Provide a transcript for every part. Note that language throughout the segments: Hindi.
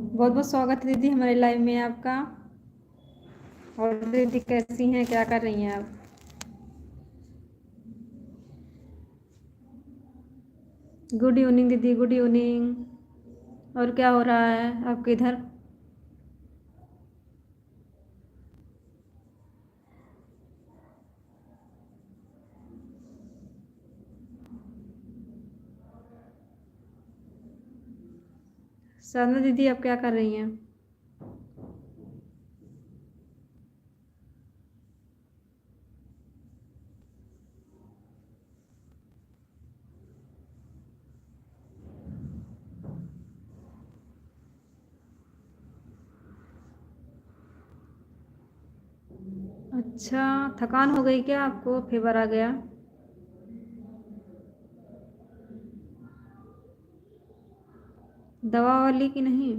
बहुत बहुत स्वागत है दीदी हमारे लाइव में आपका। और दीदी कैसी हैं, क्या कर रही हैं आप? गुड इवनिंग दीदी, गुड इवनिंग। और क्या हो रहा है आपके इधर? साधना दीदी आप क्या कर रही हैं? अच्छा, थकान हो गई क्या आपको? फीवर आ गया? दवा वाली कि नहीं?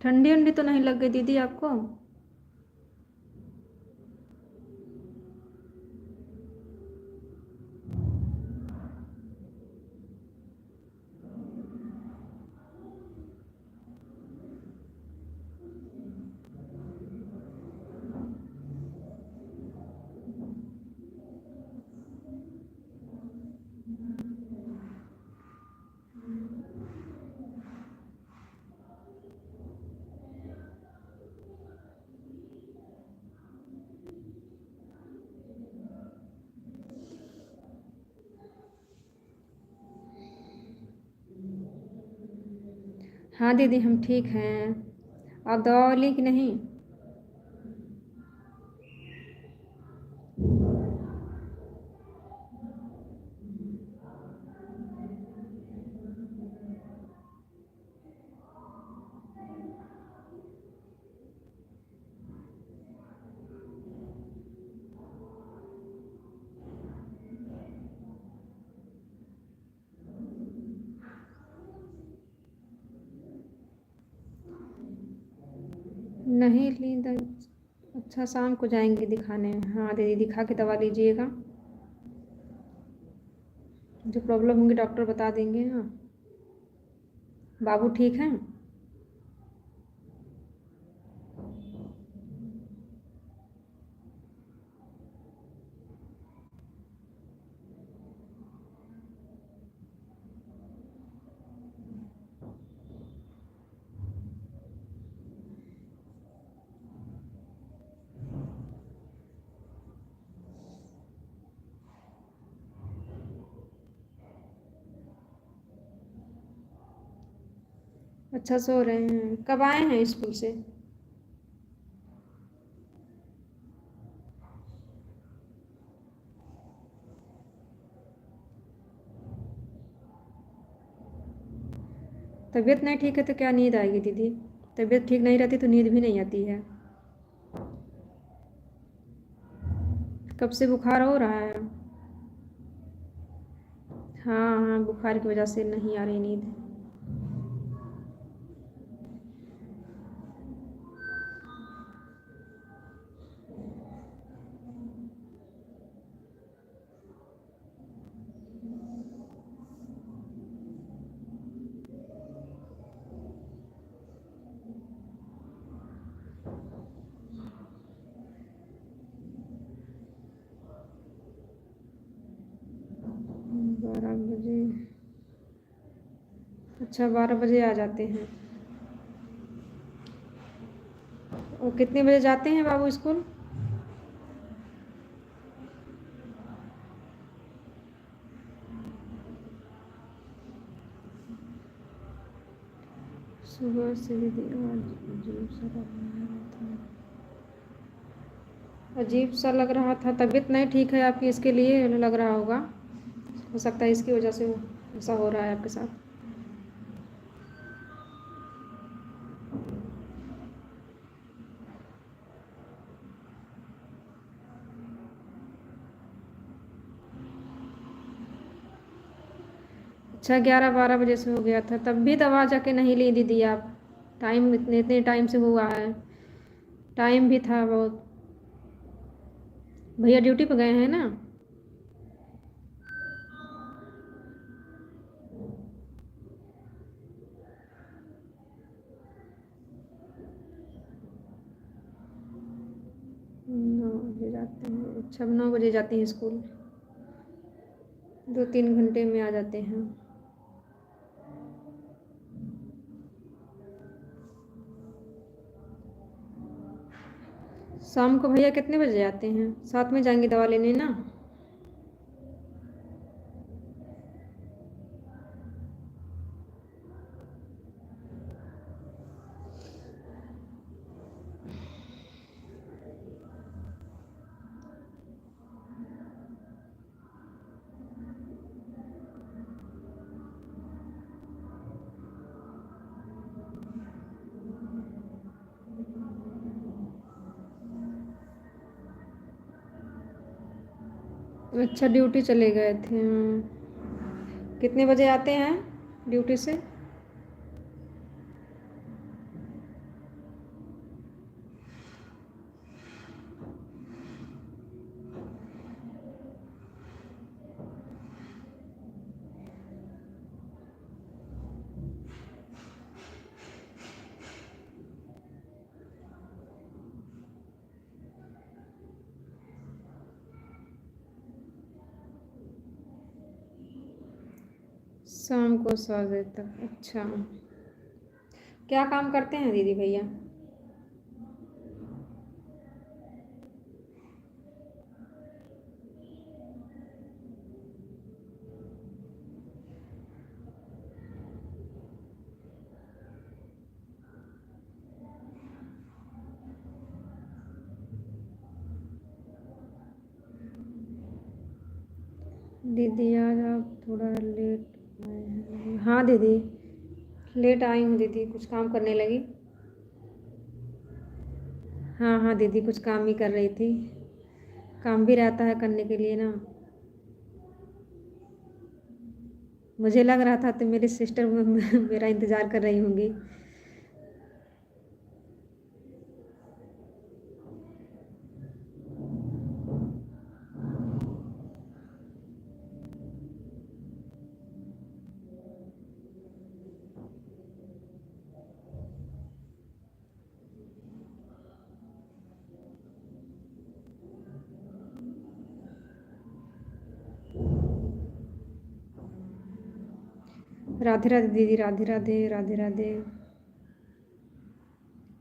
ठंडी उंडी तो नहीं लग गई दीदी आपको? हाँ दीदी हम ठीक हैं। आप दवा वाली कि नहीं? नहीं ली अच्छा, शाम को जाएंगे दिखाने। हाँ दीदी, दिखा के दवा लीजिएगा। जो प्रॉब्लम होंगी डॉक्टर बता देंगे। हाँ, बाबू ठीक हैं? अच्छा सो रहे हैं। कब आए हैं स्कूल से? तबीयत नहीं ठीक है तो क्या नींद आएगी दीदी? तबीयत ठीक नहीं रहती तो नींद भी नहीं आती है। कब से बुखार हो रहा है? हाँ हाँ, बुखार की वजह से नहीं आ रही नींद। 12 बजे? अच्छा, 12 बजे आ जाते हैं। और कितने बजे जाते हैं बाबू स्कूल? सुबह से दीदी आज अजीब सा लग रहा था। अजीब सा लग रहा था। तबीयत नहीं ठीक है आपकी, इसके लिए लग रहा होगा। हो सकता है इसकी वजह से ऐसा हो रहा है आपके साथ। अच्छा, 11-12 बजे से हो गया था, तब भी दवा जाके नहीं ली दीदी आप? टाइम इतने इतने टाइम से हुआ है। टाइम भी था बहुत। भैया ड्यूटी पे गए हैं ना? अच्छा, 9 बजे जाते हैं स्कूल, 2-3 घंटे में आ जाते हैं। शाम को भैया कितने बजे आते हैं? साथ में जाएंगे दवा लेने ना? अच्छा, ड्यूटी चले गए थे। कितने बजे आते हैं ड्यूटी से? शाम को 7 बजे तक। अच्छा, क्या काम करते हैं दीदी भैया? दीदी आज आप थोड़ा लेट आए हैं। हाँ दीदी, लेट आई हूँ दीदी, कुछ काम करने लगी। हाँ हाँ दीदी, कुछ काम ही कर रही थी। काम भी रहता है करने के लिए ना। मुझे लग रहा था तो मेरी सिस्टर मेरा इंतज़ार कर रही होंगी। राधे राधे दीदी, राधे राधे, राधे राधे।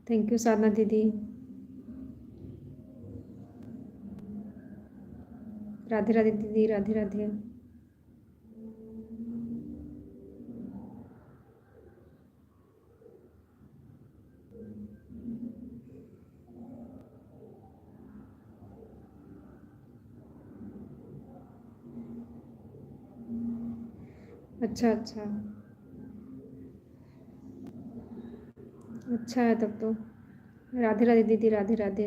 थैंक यू साधना दीदी। राधे राधे दीदी, राधे राधे। अच्छा अच्छा। अच्छा है तब तो। राधे राधे दीदी, राधे राधे।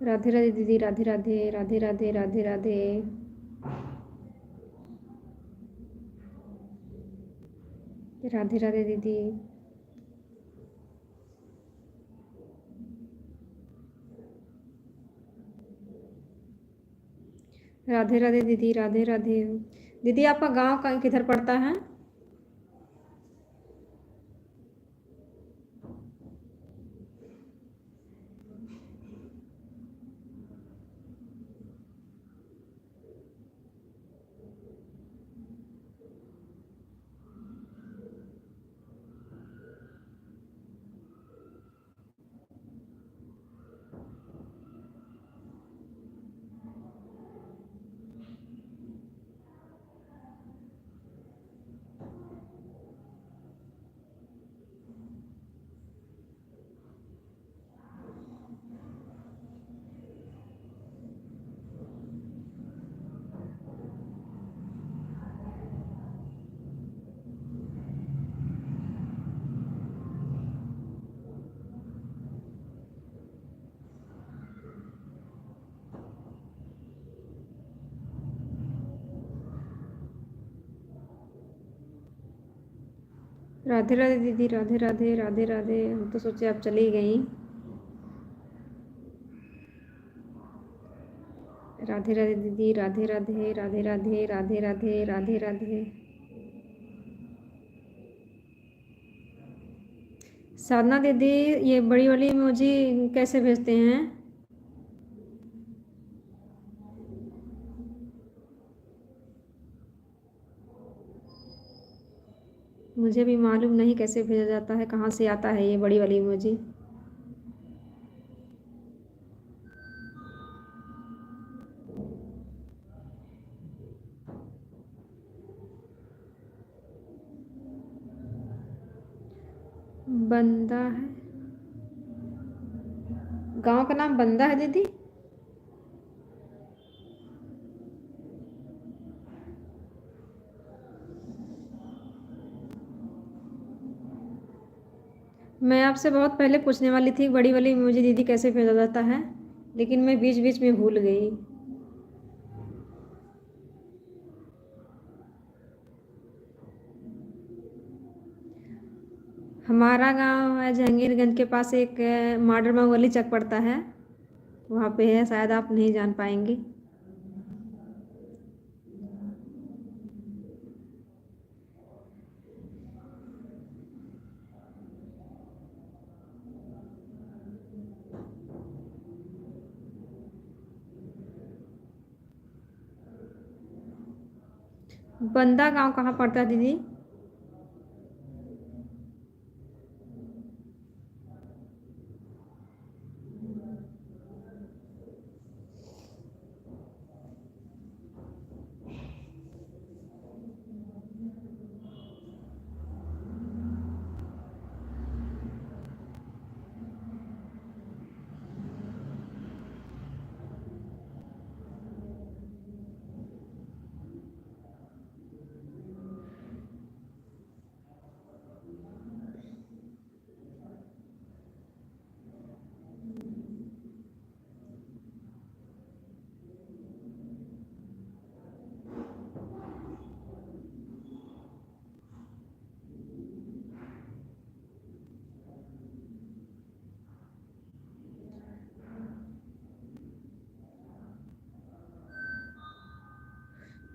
राधे राधे दीदी, राधे राधे, राधे राधे, राधे राधे। राधे राधे दीदी। राधे राधे दीदी, राधे राधे। दीदी आपका गांव का किधर पड़ता है? राधे राधे दीदी, राधे राधे, राधे राधे। हम तो सोचे आप चली गई। राधे राधे दीदी, राधे राधे, राधे राधे, राधे राधे, राधे राधे। साधना दीदी, ये बड़ी वाली इमोजी कैसे भेजते हैं? मुझे भी मालूम नहीं कैसे भेजा जाता है, कहाँ से आता है ये बड़ी वाली इमोजी। बंदा है? गांव का नाम बंदा है दीदी? मैं आपसे बहुत पहले पूछने वाली थी बड़ी वाली इमोजी दीदी कैसे भेजा जाता है, लेकिन मैं बीच बीच में भूल गई। हमारा गांव है जहांगीरगंज के पास, एक मॉडर्न मंगोली चक पड़ता है, वहाँ पे है, शायद आप नहीं जान पाएंगी। बंदा गांव कहाँ पड़ता है दीदी?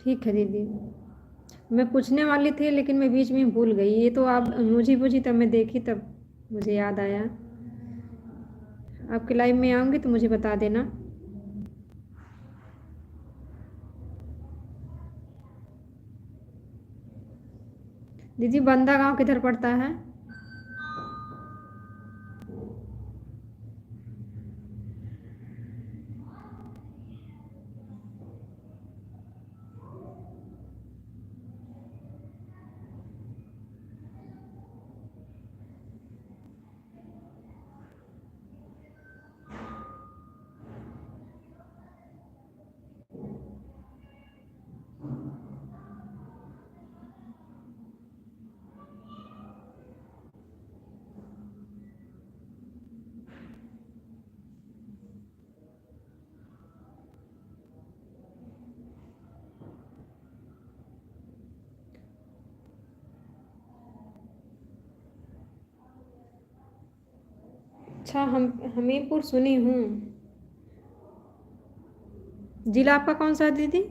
ठीक है दीदी, मैं पूछने वाली थी लेकिन मैं बीच में भूल गई। ये तो आप मुझे पूछी तब मैं देखी, तब मुझे याद आया। आपके लाइव में आऊँगी तो मुझे बता देना। दीदी बंदा गांव किधर पड़ता है? अच्छा, हम हमीरपुर सुनी हूँ। जिला आपका कौन सा है दीदी?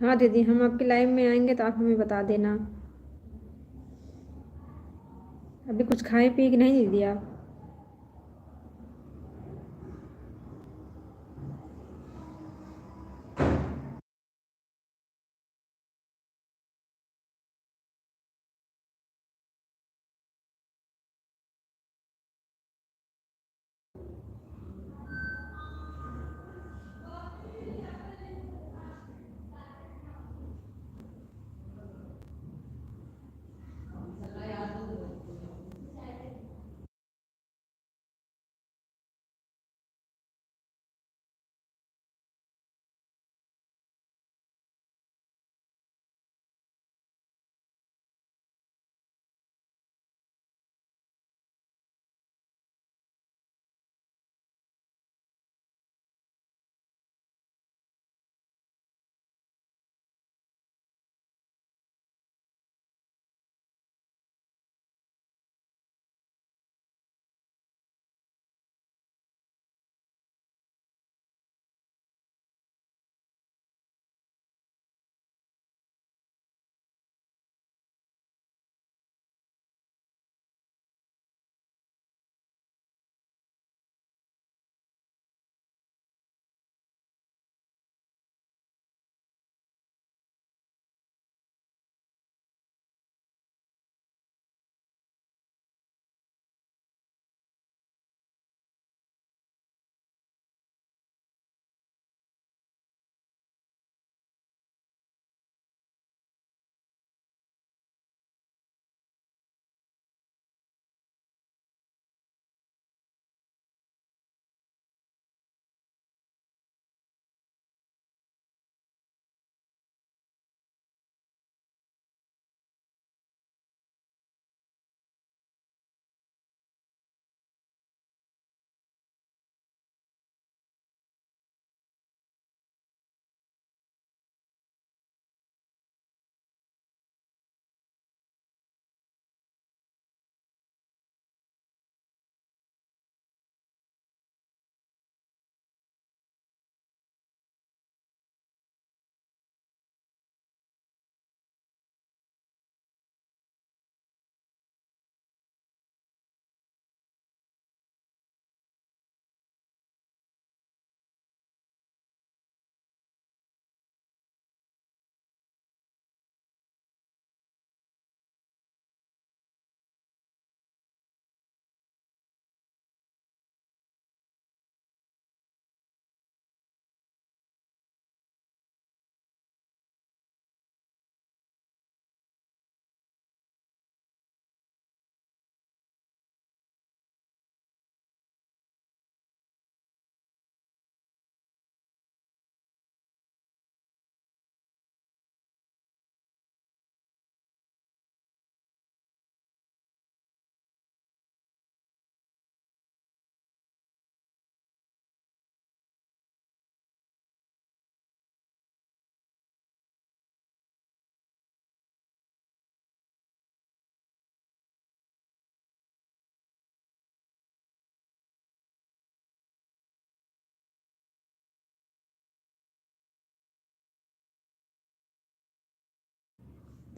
हाँ दीदी, हम आपके लाइव में आएंगे तो आप हमें बता देना। अभी कुछ खाए पिए कि नहीं दीदी आप?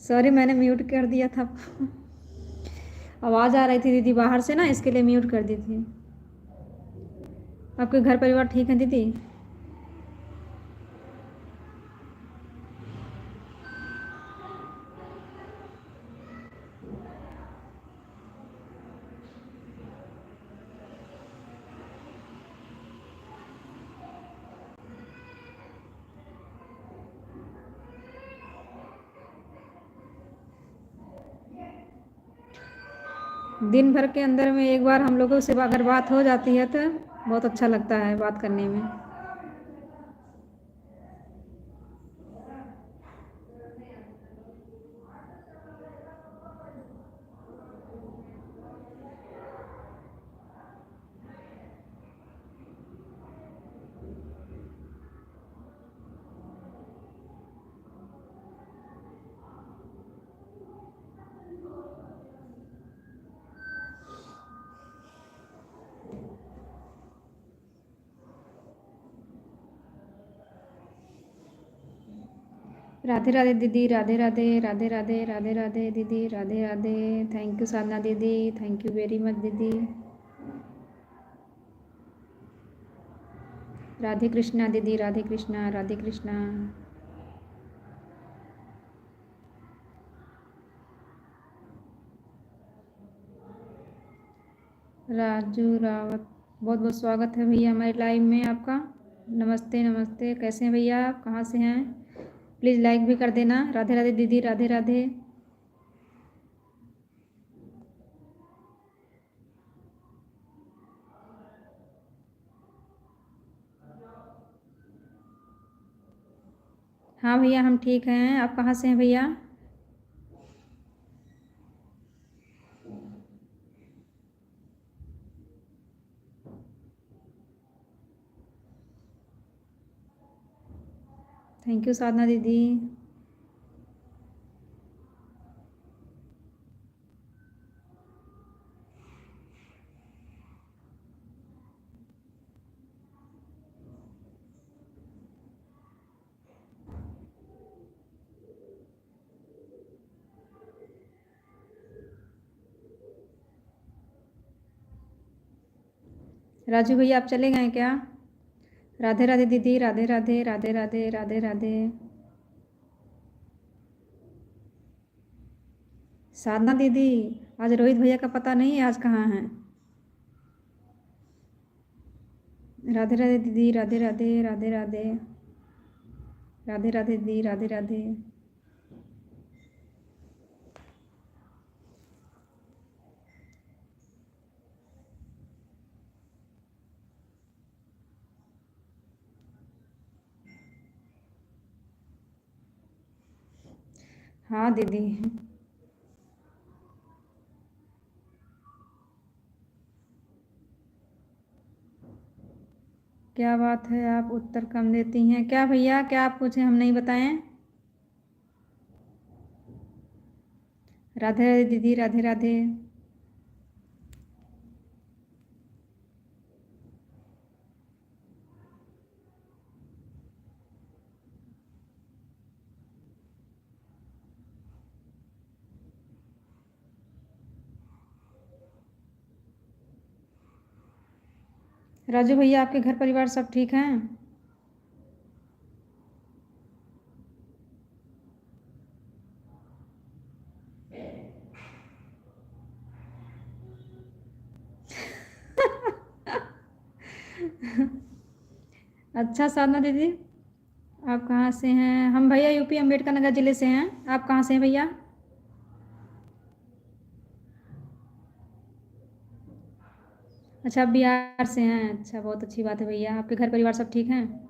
सॉरी, मैंने म्यूट कर दिया था। आवाज़ आ रही थी दीदी बाहर से ना, इसके लिए म्यूट कर दी थी। आपके घर परिवार ठीक है दीदी? दिन भर के अंदर में एक बार हम लोगों से अगर बात हो जाती है तो बहुत अच्छा लगता है बात करने में। राधे राधे दीदी, राधे राधे, राधे राधे, राधे राधे दीदी, राधे राधे। थैंक यू साधना दीदी, थैंक यू वेरी मच दीदी। राधे कृष्णा दीदी, राधे कृष्णा, राधे कृष्णा। राजू रावत, बहुत बहुत स्वागत है भैया हमारे लाइव में आपका। नमस्ते नमस्ते, कैसे हैं भैया आप, कहाँ से हैं? प्लीज़ लाइक भी कर देना। राधे राधे दीदी, राधे राधे। हाँ भैया हम ठीक हैं, आप कहाँ से हैं भैया? थैंक यू साधना दीदी। राजू भैया आप चले गए क्या? राधे राधे दीदी, राधे राधे, राधे राधे, राधे राधे। साधना दीदी, आज रोहित भैया का पता नहीं है, आज कहाँ हैं? राधे राधे दीदी, राधे राधे, राधे राधे, राधे राधे दीदी, राधे राधे। हाँ दीदी। क्या बात है, आप उत्तर कम देती हैं क्या भैया? क्या आप पूछे हम नहीं बताएं? राधे राधे दीदी, राधे राधे। राजू भैया आपके घर परिवार सब ठीक हैं? अच्छा साधना दीदी, आप कहाँ से हैं? हम भैया यूपी अम्बेडकर नगर ज़िले से हैं। आप कहाँ से हैं भैया? अच्छा, आप बिहार से हैं। अच्छा, बहुत अच्छी बात है भैया। आपके घर परिवार सब ठीक हैं?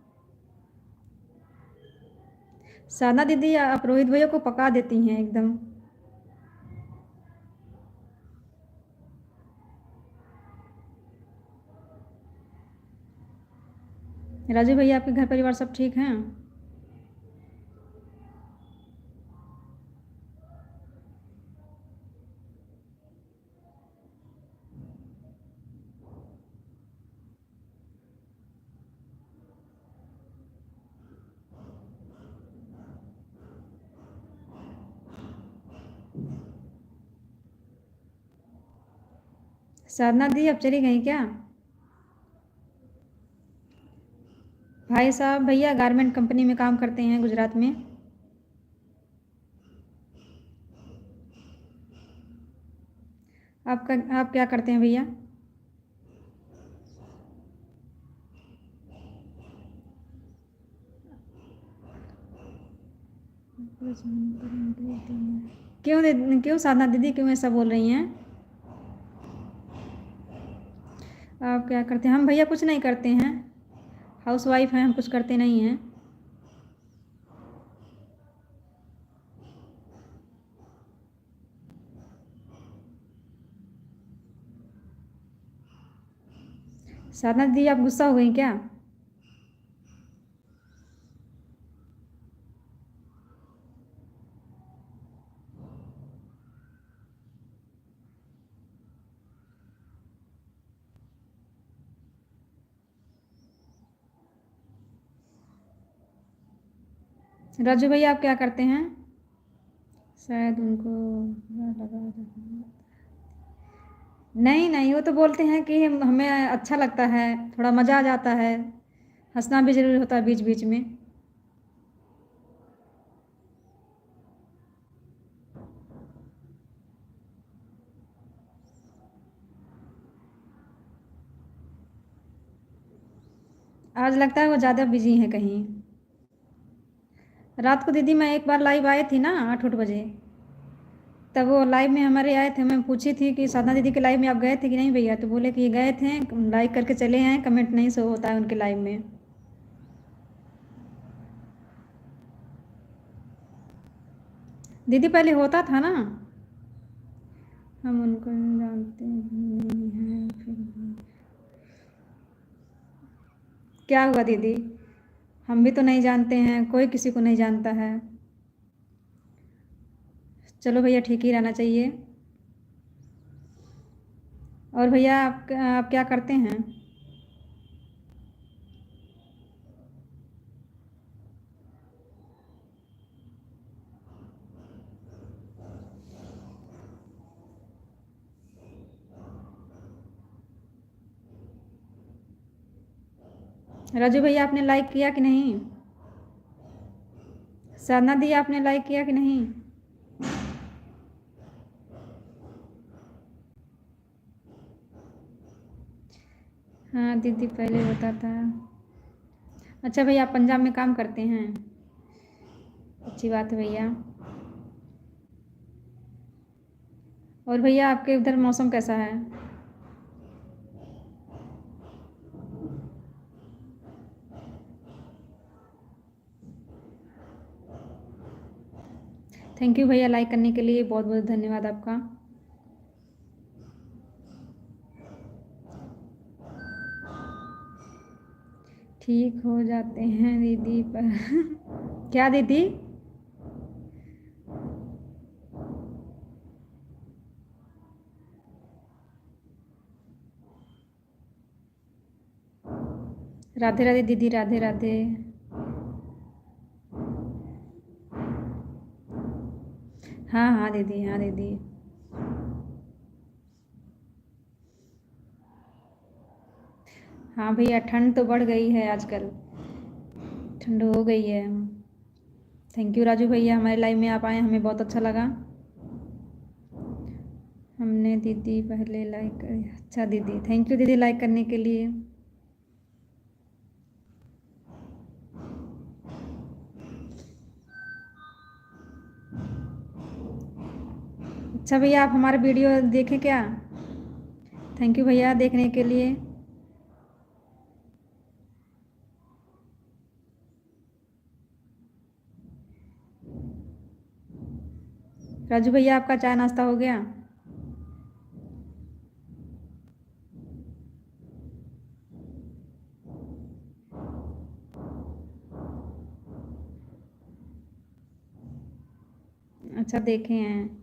साधना दीदी, आप रोहित भैया को पका देती हैं एकदम। राजू भैया आपके घर परिवार सब ठीक हैं? साधना दी अब चली गई क्या? भाई साहब भैया गारमेंट कंपनी में काम करते हैं गुजरात में। आप क्या करते हैं भैया? क्यों साधना दीदी क्यों ऐसा बोल रही हैं? आप क्या करते हैं? हम भैया कुछ नहीं करते हैं, हाउस वाइफ हैं, हम कुछ करते नहीं हैं। साधना दीदी आप गुस्सा हो गई क्या? राजू भैया आप क्या करते हैं? शायद उनको लगा। नहीं नहीं, वो तो बोलते हैं कि हमें अच्छा लगता है, थोड़ा मज़ा आ जाता है, हंसना भी ज़रूरी होता है बीच बीच में। आज लगता है वो ज़्यादा बिजी हैं कहीं। रात को दीदी मैं एक बार लाइव आए थी ना 8 बजे, तब वो लाइव में हमारे आए थे, मैं पूछी थी कि साधना दीदी के लाइव में आप गए थे कि नहीं भैया, तो बोले कि गए थे, लाइक करके चले हैं, कमेंट नहीं शो होता है उनके लाइव में। दीदी पहले होता था ना, हम उनको जानते नहीं हैं फिर भी। क्या हुआ दीदी, हम भी तो नहीं जानते हैं, कोई किसी को नहीं जानता है। चलो भैया ठीक ही रहना चाहिए। और भैया आप क्या करते हैं? राजू भैया आपने लाइक किया कि नहीं? साधना दी आपने लाइक किया कि नहीं? हाँ दीदी पहले होता था। अच्छा भैया आप पंजाब में काम करते हैं, अच्छी बात है भैया। और भैया आपके उधर मौसम कैसा है? थैंक यू भैया लाइक करने के लिए, बहुत बहुत धन्यवाद आपका। ठीक हो जाते हैं दीदी पर क्या दीदी? राधे राधे दीदी, राधे राधे। हाँ हाँ दीदी, हाँ दीदी। हाँ भैया ठंड तो बढ़ गई है आजकल, ठंड हो गई है। थैंक यू राजू भैया, हमारे लाइव में आप आए, हमें बहुत अच्छा लगा। हमने दीदी पहले लाइक करी। अच्छा दीदी, थैंक यू दीदी लाइक करने के लिए। अच्छा भैया आप हमारा वीडियो देखें क्या? थैंक यू भैया देखने के लिए। राजू भैया आपका चाय नाश्ता हो गया? अच्छा देखे हैं।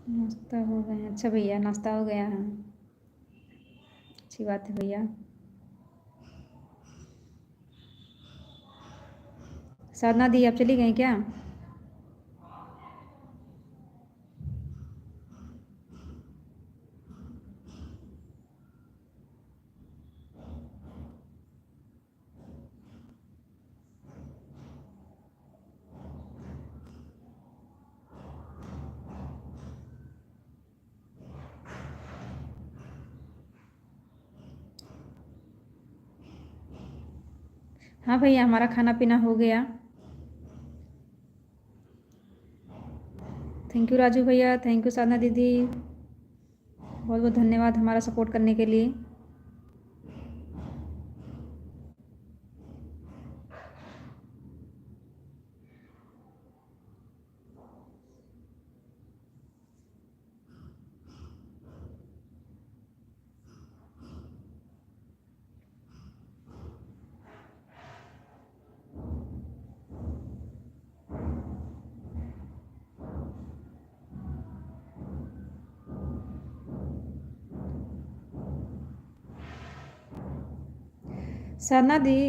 नाश्ता हो गया, अच्छा भैया नाश्ता हो गया है। अच्छी बात है भैया। साधना दी आप चली गई क्या? हाँ भैया, हमारा खाना पीना हो गया। थैंक यू राजू भैया, थैंक यू साधना दीदी, बहुत बहुत धन्यवाद हमारा सपोर्ट करने के लिए। साधना दी,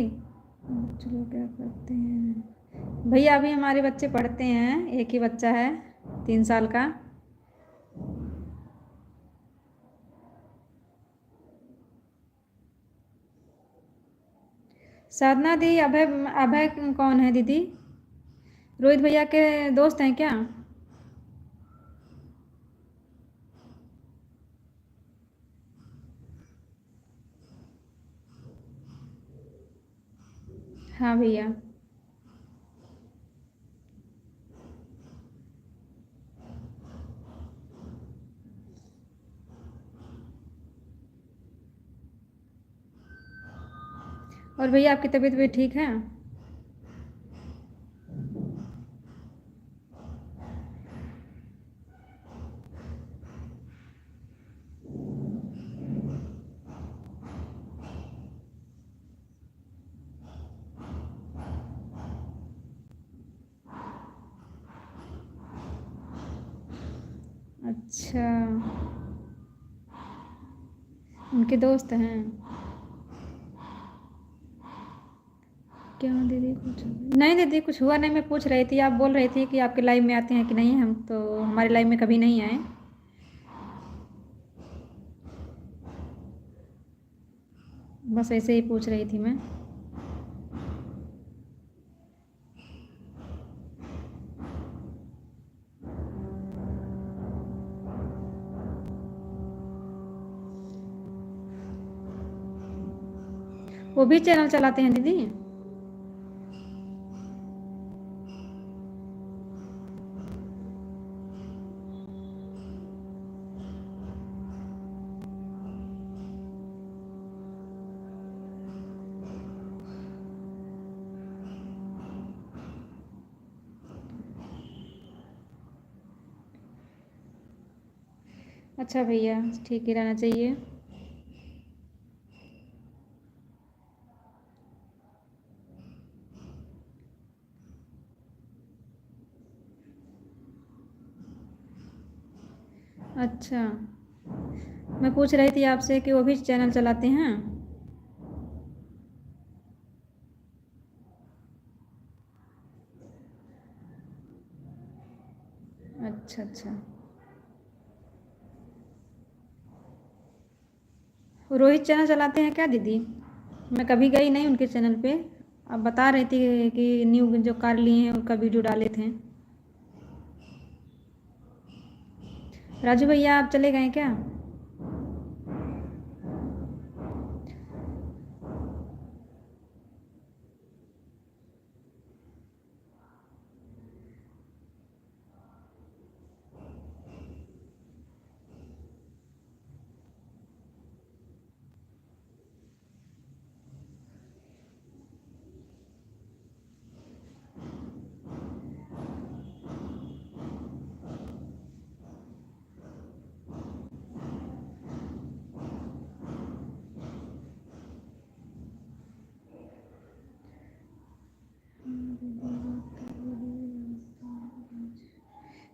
चलो क्या करते हैं भैया, अभी हमारे बच्चे पढ़ते हैं, एक ही बच्चा है 3 साल का। साधना दी, अभय अभय कौन है दीदी? रोहित भैया के दोस्त हैं क्या? हाँ भैया। और भैया आपकी तबीयत भी ठीक है? अच्छा, उनके दोस्त हैं क्या दीदी? कुछ नहीं दीदी, कुछ हुआ नहीं, मैं पूछ रही थी, आप बोल रही थी कि आपके लाइव में आते हैं कि नहीं, हम तो हमारे लाइव में कभी नहीं आए। बस ऐसे ही पूछ रही थी मैं। वो भी चैनल चलाते हैं दीदी? अच्छा भैया, ठीक ही रहना चाहिए। अच्छा, मैं पूछ रही थी आपसे कि वो भी चैनल चलाते हैं? अच्छा अच्छा। वो रोहित चैनल चलाते हैं क्या दीदी? मैं कभी गई नहीं उनके चैनल पे। आप बता रही थी कि न्यू जो कार लिए हैं उनका वीडियो डाले थे। राजू भैया आप चले गए क्या?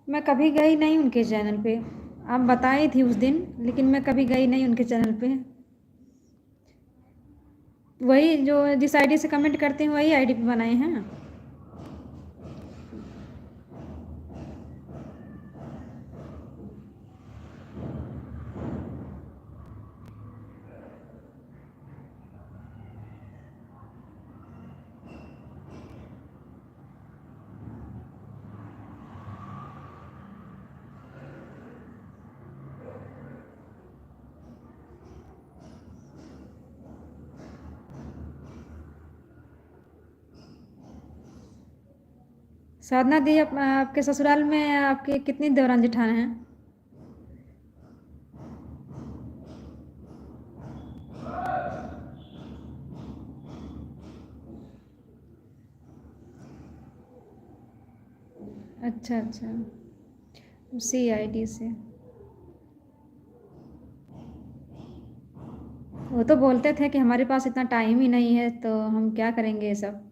मैं कभी गई नहीं उनके चैनल पे। आप बताई थी उस दिन, लेकिन मैं कभी गई नहीं उनके चैनल पे। वही जो जिस आईडी से कमेंट करते हैं वही आईडी पे बनाए हैं। साधना दी, आपके ससुराल में आपके कितनी देवरान जेठान हैं? अच्छा अच्छा, उसी आईडी से। वो तो बोलते थे कि हमारे पास इतना टाइम ही नहीं है, तो हम क्या करेंगे ये सब।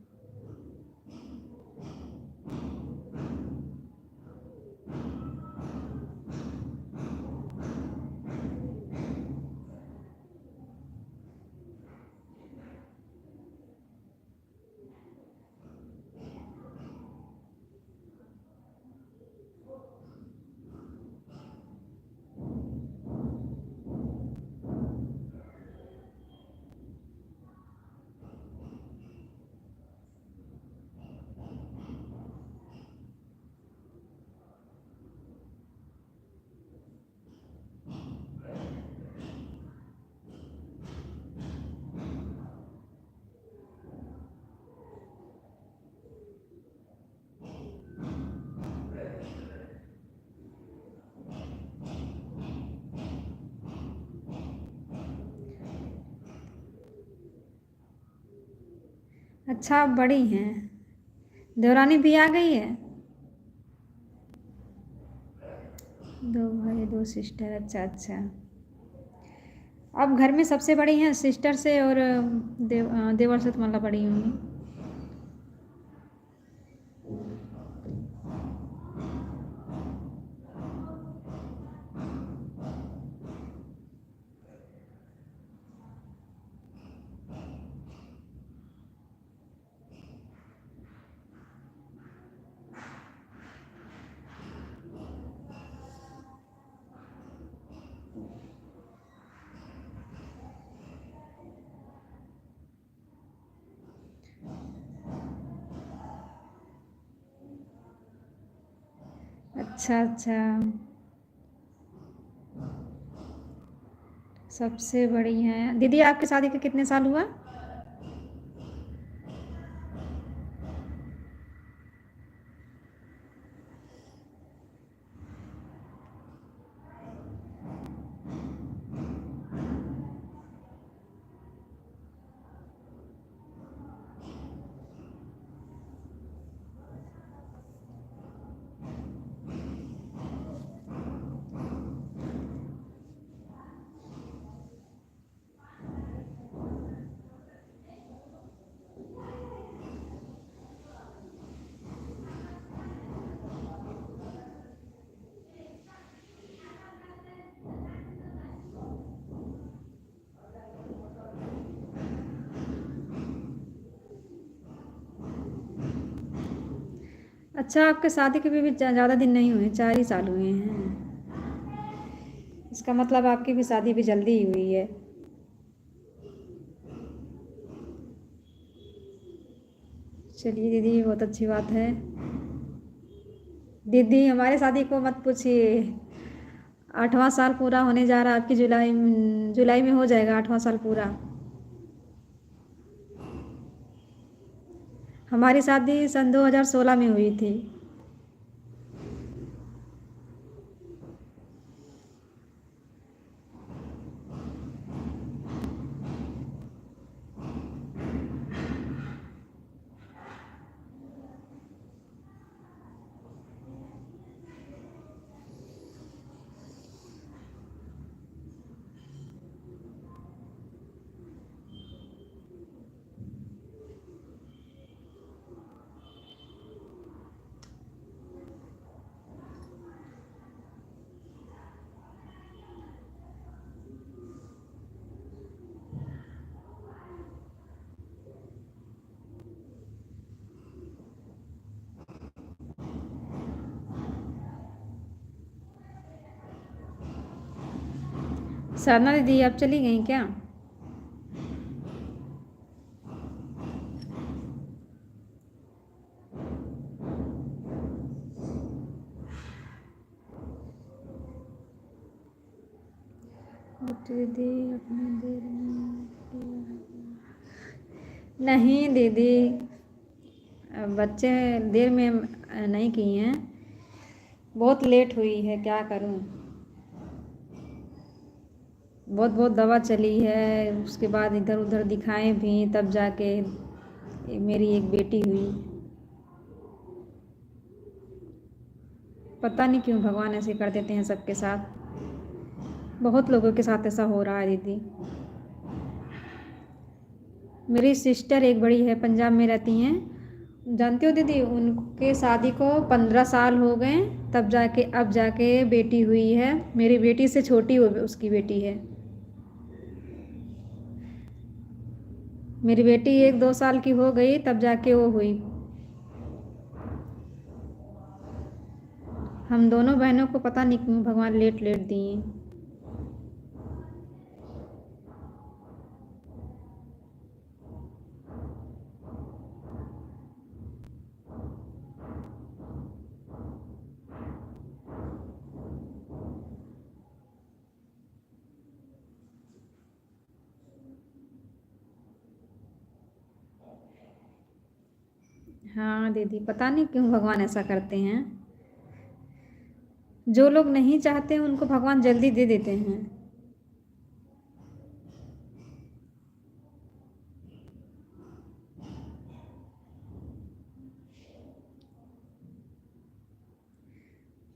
अच्छा, आप बड़ी हैं, देवरानी भी आ गई है? दो भाई दो सिस्टर, अच्छा अच्छा। आप घर में सबसे बड़ी हैं सिस्टर से, और देवर से तो मतलब बड़ी होंगी। अच्छा अच्छा, सबसे बड़ी हैं। दीदी, आपकी शादी के कितने साल हुआ? अच्छा, आपके शादी के भी ज़्यादा दिन नहीं हुए, 4 ही साल हुए हैं। इसका मतलब आपकी भी शादी भी जल्दी ही हुई है। चलिए दीदी, बहुत अच्छी बात है। दीदी, हमारी शादी को मत पूछिए। 8वां साल पूरा होने जा रहा है, आपकी जुलाई में हो जाएगा 8वां साल पूरा। हमारी शादी सन 2016 में हुई थी। साधना दीदी आप चली गई क्या? दीदी अपने देर में नहीं दीदी, बच्चे देर में नहीं किए हैं, बहुत लेट हुई है, क्या करूं। बहुत बहुत दवा चली है, उसके बाद इधर उधर दिखाए भी, तब जाके मेरी एक बेटी हुई। पता नहीं क्यों भगवान ऐसे कर देते हैं सबके साथ, बहुत लोगों के साथ ऐसा हो रहा है दीदी। मेरी सिस्टर एक बड़ी है, पंजाब में रहती हैं, जानती हो दीदी, उनके शादी को 15 साल हो गए, तब जाके अब जाके बेटी हुई है। मेरी बेटी से छोटी वो उसकी बेटी है। मेरी बेटी 1-2 साल की हो गई, तब जाके वो हुई। हम दोनों बहनों को पता नहीं क्यों भगवान लेट लेट दिए। हाँ दीदी, पता नहीं क्यों भगवान ऐसा करते हैं, जो लोग नहीं चाहते हैं उनको भगवान जल्दी दे देते हैं।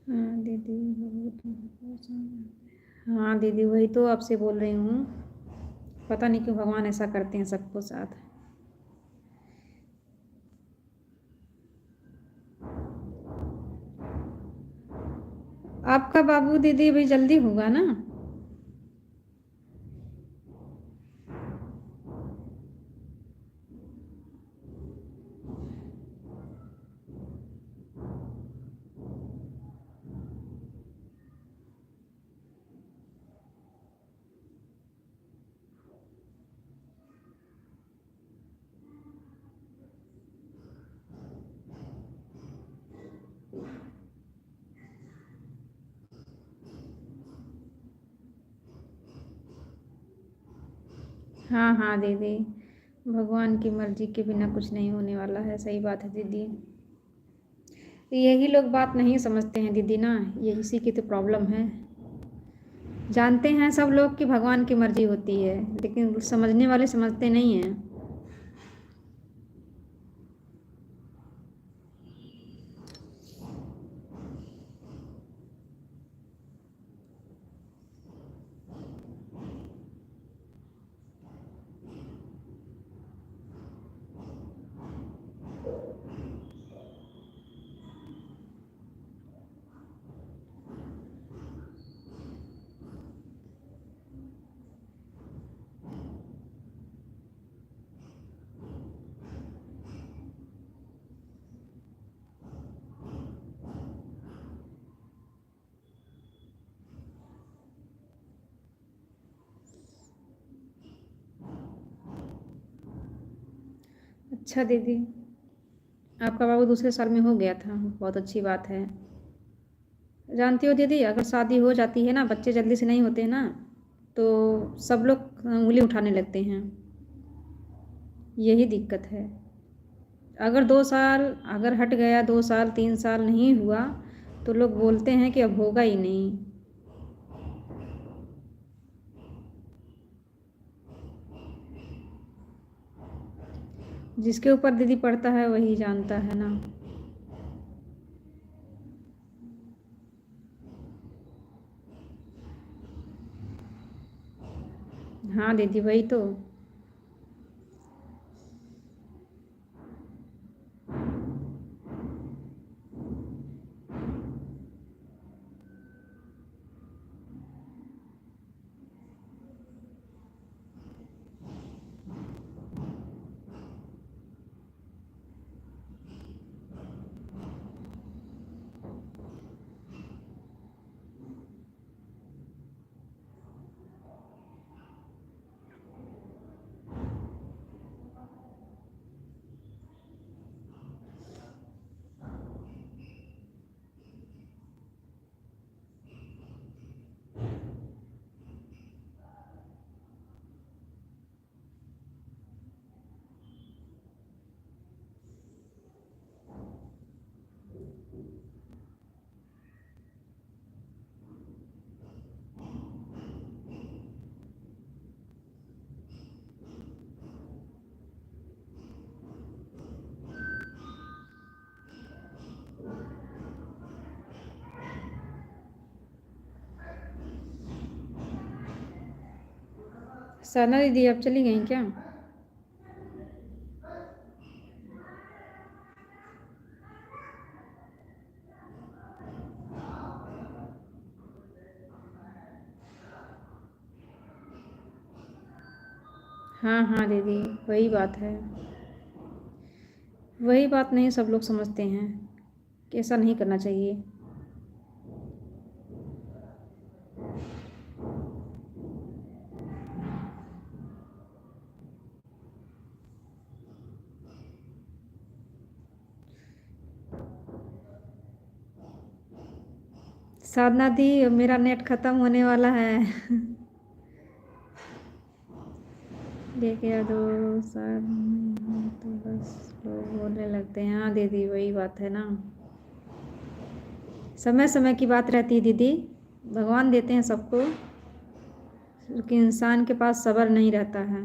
हाँ दीदी, हाँ दीदी, वही तो आपसे बोल रही हूँ, पता नहीं क्यों भगवान ऐसा करते हैं सबको साथ। आपका बाबू दीदी अभी जल्दी होगा ना? हाँ हाँ दीदी, भगवान की मर्जी के बिना कुछ नहीं होने वाला है, सही बात है दीदी। यही लोग बात नहीं समझते हैं दीदी ना, ये इसी की तो प्रॉब्लम है। जानते हैं सब लोग कि भगवान की मर्जी होती है, लेकिन समझने वाले समझते नहीं हैं। अच्छा दीदी, आपका बाबू दूसरे साल में हो गया था, बहुत अच्छी बात है। जानती हो दीदी, अगर शादी हो जाती है ना, बच्चे जल्दी से नहीं होते हैं ना, तो सब लोग उंगली उठाने लगते हैं, यही दिक्कत है। अगर 2 साल अगर हट गया, 2 साल 3 साल नहीं हुआ, तो लोग बोलते हैं कि अब होगा ही नहीं। जिसके ऊपर दीदी पड़ता है वही जानता है ना। हाँ दीदी, वही तो। साधना दीदी अब चली गई क्या? हाँ हाँ दीदी, वही बात है। वही बात नहीं सब लोग समझते हैं कि ऐसा नहीं करना चाहिए। साधना दी, अब मेरा नेट ख़त्म होने वाला है। देखिए दो साल तो बस लोग बोलने लगते हैं। हाँ दीदी, वही बात है ना, समय समय की बात रहती है दीदी। भगवान देते हैं सबको, लेकिन इंसान के पास सब्र नहीं रहता है।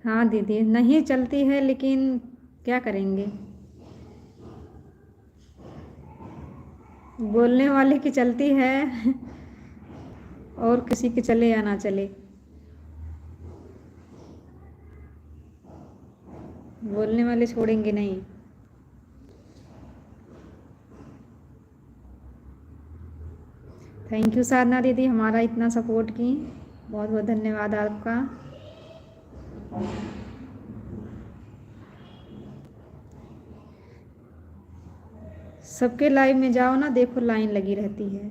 हाँ दीदी, नहीं चलती है लेकिन क्या करेंगे, बोलने वाले की चलती है। और किसी के चले या ना चले, बोलने वाले छोड़ेंगे नहीं। थैंक यू साधना दीदी, हमारा इतना सपोर्ट की, बहुत बहुत धन्यवाद आपका। सबके लाइव में जाओ ना, देखो लाइन लगी रहती है।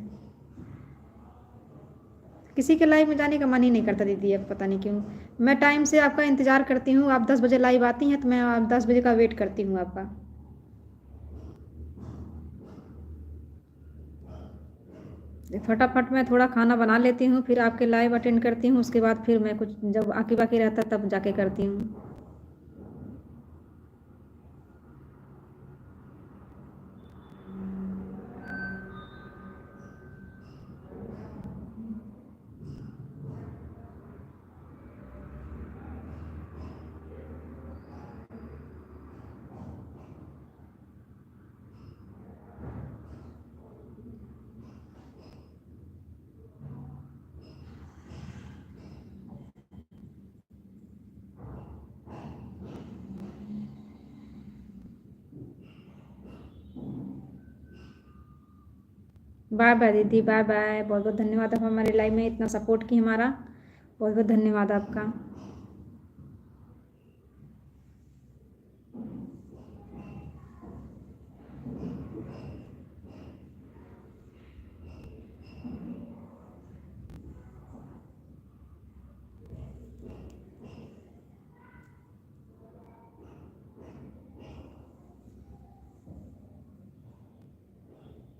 किसी के लाइव में जाने का मन ही नहीं करता दीदी, अब पता नहीं क्यों। मैं टाइम से आपका इंतज़ार करती हूँ, आप 10 बजे लाइव आती हैं तो मैं आप 10 बजे का वेट करती हूँ आपका। फटाफट मैं थोड़ा खाना बना लेती हूँ, फिर आपके लाइव अटेंड करती हूँ, उसके बाद फिर मैं कुछ जब आके बाकी रहता तब जाके करती हूँ। बाय बाय दीदी, बाय बाय। बहुत बहुत धन्यवाद, आप हमारे लाइव में इतना सपोर्ट की हमारा, बहुत बहुत धन्यवाद आपका।